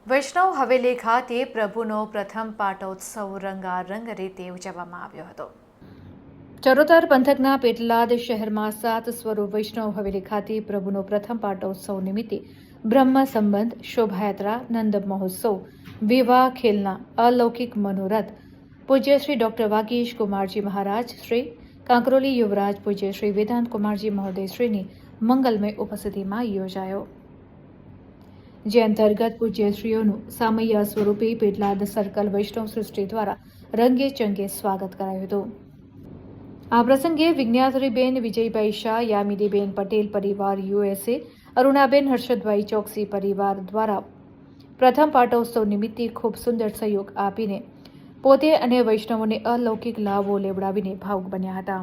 વૈષ્ણવ હવેલી ખાતે પ્રભુનો પ્રથમ પાટોત્સવ રંગારંગ રીતે ઉજવવામાં આવ્યો હતો। ચરોતર પંથકના પેટલાદ શહેરમાં 7 સ્વરૂપ વૈષ્ણવ હવેલી ખાતે પ્રભુનો પ્રથમ પાટોત્સવ નિમિત્તે બ્રહ્મ સંબંધ, શોભાયાત્રા, નંદ મહોત્સવ, વિવાહ ખેલના અલૌકિક મનોરથ પૂજ્ય શ્રી ડોક્ટર વાગીશ કુમારજી મહારાજ શ્રી, કાંકરોલી યુવરાજ પૂજ્ય શ્રી વેદાંત કુમારજી મહોદય શ્રીની મંગલમય ઉપસ્થિતિમાં યોજાયો, જે અંતર્ગત પૂજ્યશ્રીઓનું સામૈયા સ્વરૂપે પેટલાદ સર્કલ વૈષ્ણવ સૃષ્ટિ દ્વારા રંગે ચંગે સ્વાગત કરાયું હતું। આ પ્રસંગે વિજ્ઞાધરીબેન વિજયભાઈ શાહ, યામિનીબેન પટેલ પરિવાર USA, અરુણાબેન હર્ષદભાઈ ચોકસી પરિવાર દ્વારા પ્રથમ પાટોત્સવ નિમિત્તે ખૂબ સુંદર સહયોગ આપીને પોતે અને વૈષ્ણવોને અલૌકિક લાભો લેવડાવીને ભાવુક બન્યા હતા।